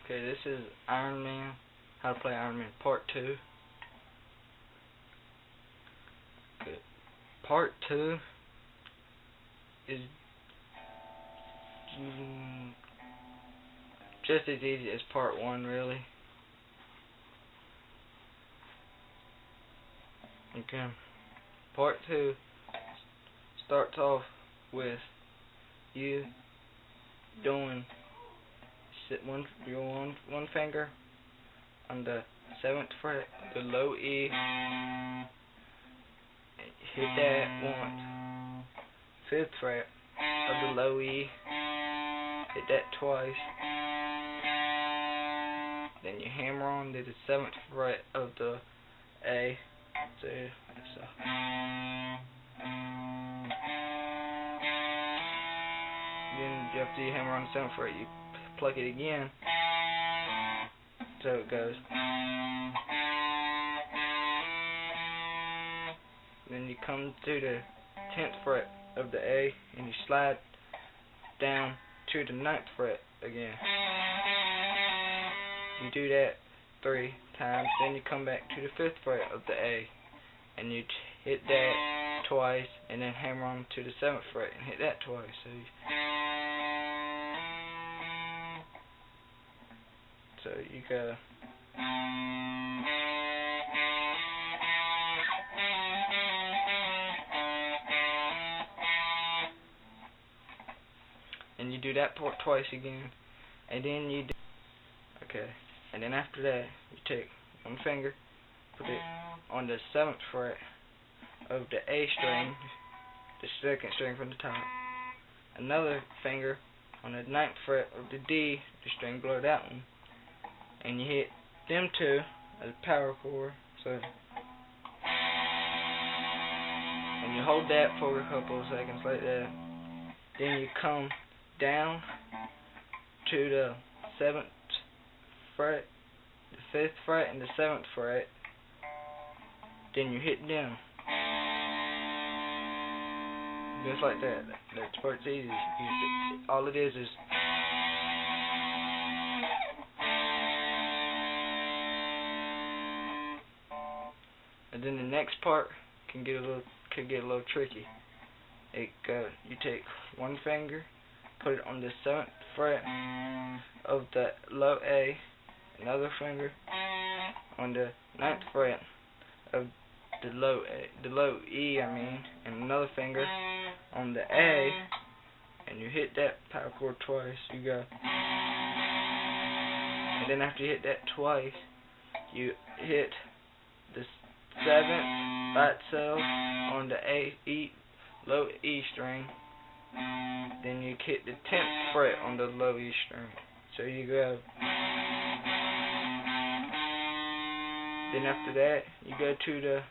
Okay, this is Iron Man, how to play Iron Man Part 2. Okay, Part 2 is just as easy as Part 1, really. Okay, Part 2 starts off with you doing one finger on the 7th fret, the low E, hit that once. 5th fret of the low E, hit that twice. Then you hammer on to the 7th fret of the A. So then after you hammer on the 7th fret, you pluck it again. So it goes. Then you come to the 10th fret of the A and you slide down to the 9th fret again. You do that 3 times, then you come back to the 5th fret of the A and you hit that twice, and then hammer on to the 7th fret and hit that twice. So you go. And you do that part twice again, and then you do. Okay, and then after that, you take one finger, put it on the 7th fret of the A string, the 2nd string from the top. Another finger on the 9th fret of the D, the string below that one, and you hit them two as a power chord. And you hold that for a couple of seconds like that. Then you come down to the 7th fret, the 5th fret, and the 7th fret. Then you hit them. Just like that. That part's easy. All it is. And then the next part can get a little tricky. You take one finger, put it on the 7th fret of the low A, another finger on the 9th fret of the low E, and another finger on the A, and you hit that power chord twice. You go. And then after you hit that twice, you hit the 7th by itself on the low E string. Then you hit the 10th fret on the low E string. So you go. Then after that, you go to the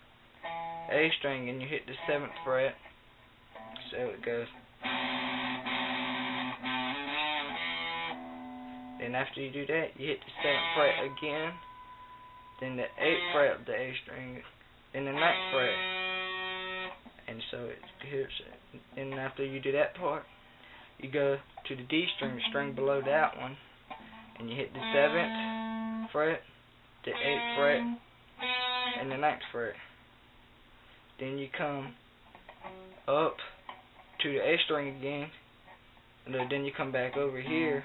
A string and you hit the 7th fret. So it goes. Then after you do that, you hit the 7th fret again. Then the 8th fret of the A string. Then the 9th fret. And so it hits. And after you do that part, you go to the D string, the string below that one, and you hit the 7th fret, the 8th fret, and the 9th fret. Then you come up to the A string again, and then you come back over here,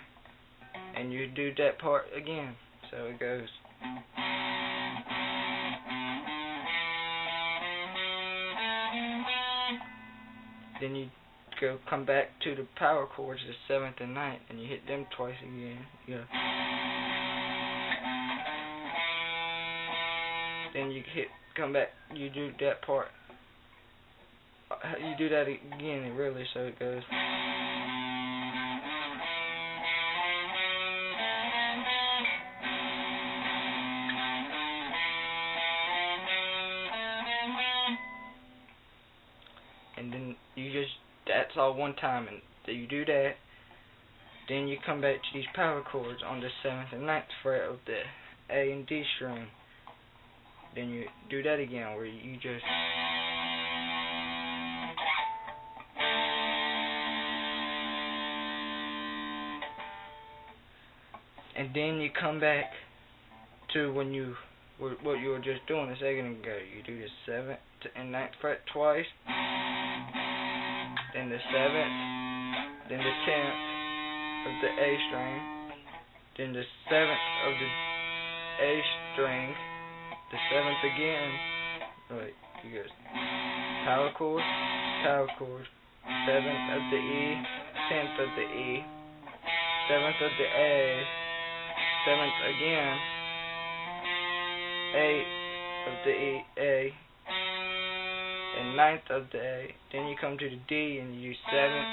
and you do that part again. So it goes. Then you come back to the power chords, the 7th and 9th, and you hit them twice again. Yeah. Then you come back, you do that part. You do that again, really, so it goes. And then that's all one time, and you do that. Then you come back to these power chords on the 7th and 9th fret of the A and D string. Then you do that again, where you just. and then you come back to what you were just doing a second ago. You do the 7th and 9th fret twice, then the 7th, then the 10th of the A string, then the 7th of the A string, the 7th again. Right, you go power chord, 7th of the E, 10th of the E, 7th of the A, 7th again, 8th of the E, A, and 9th of the A. Then you come to the D and you do 7th,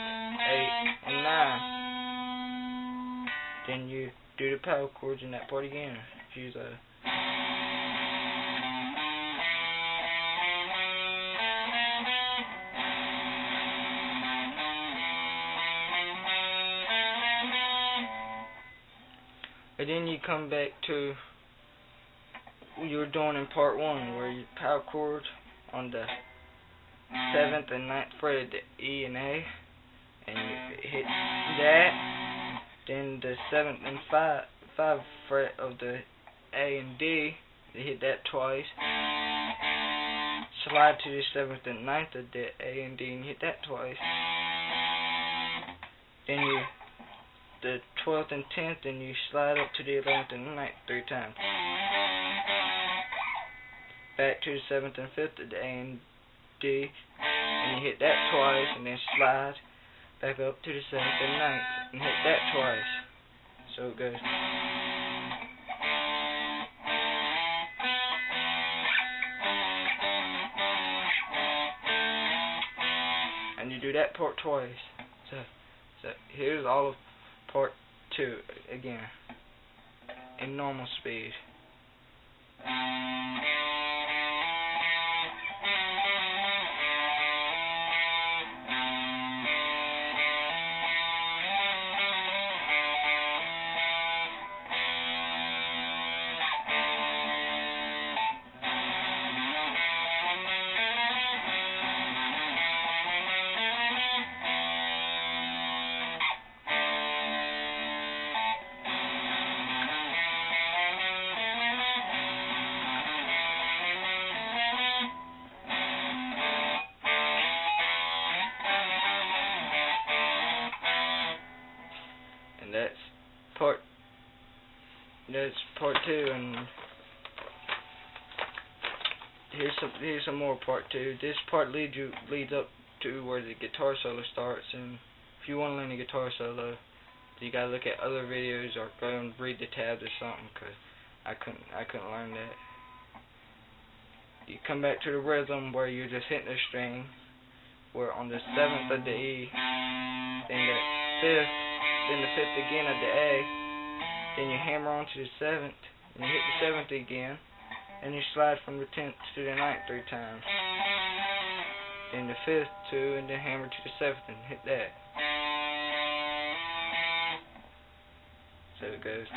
8, and 9. Then you do the power chords in that part again. Use a and then you come back to what you were doing in part 1, where you power chord on the 7th and 9th fret of the E and A, and you hit that. Then the 7th and 5th fret of the A and D, you hit that twice. Slide to the 7th and 9th of the A and D and hit that twice. Then you the 12th and 10th, and you slide up to the 11th and 9th 3 times. Back to the 7th and 5th of the A and D, and you hit that twice, and then slide back up to the 7th and 9th, and hit that twice. So it goes. And you do that part twice. So here's all of part 2 again, in normal speed. That's part 2, and here's some more part 2. This part leads up to where the guitar solo starts, and if you want to learn a guitar solo, you gotta look at other videos or go and read the tabs or something, cause I couldn't learn that. You come back to the rhythm where you're just hitting the string, where on the 7th of the E, then the 5th, then the 5th again of the A. Then you hammer on to the 7th, and you hit the 7th again, and you slide from the 10th to the 9th 3 times. Then the 5th 2, and then hammer to the 7th and hit that. So it goes.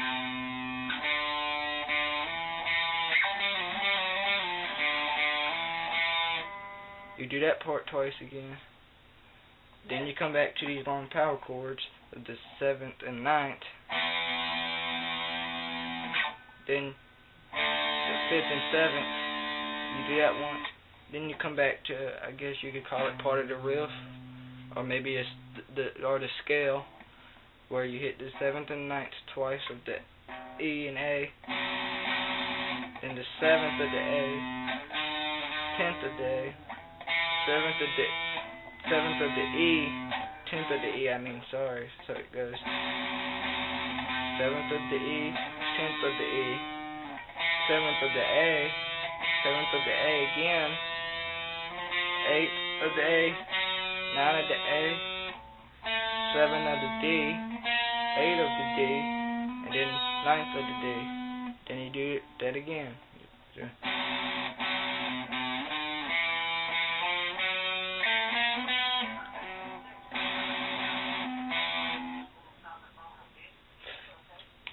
You do that part twice again. Then you come back to these long power chords of the 7th and 9th. Then the 5th and 7th, you do that once. Then you come back to, I guess you could call it part of the riff, or maybe it's the scale, where you hit the 7th and 9th twice of the E and A, then the 7th of the A, 10th of the A, 7th of the E, 10th of the E, sorry, so it goes 7th of the E, 10th of the E, 7th of the A, 7th of the A again, 8th of the A, 9 of the A, 7 of the D, 8 of the D, and then 9th of the D. Then you do that again.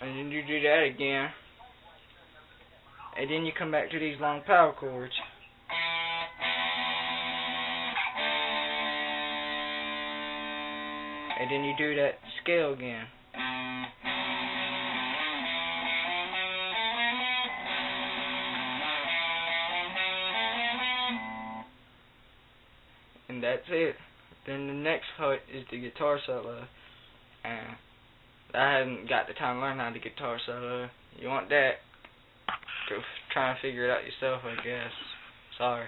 And then you do that again. And then you come back to these long power chords. And then you do that scale again. that's it. Then the next part is the guitar solo. And I haven't got the time to learn how to guitar solo. You want that? Go try and figure it out yourself, I guess. Sorry.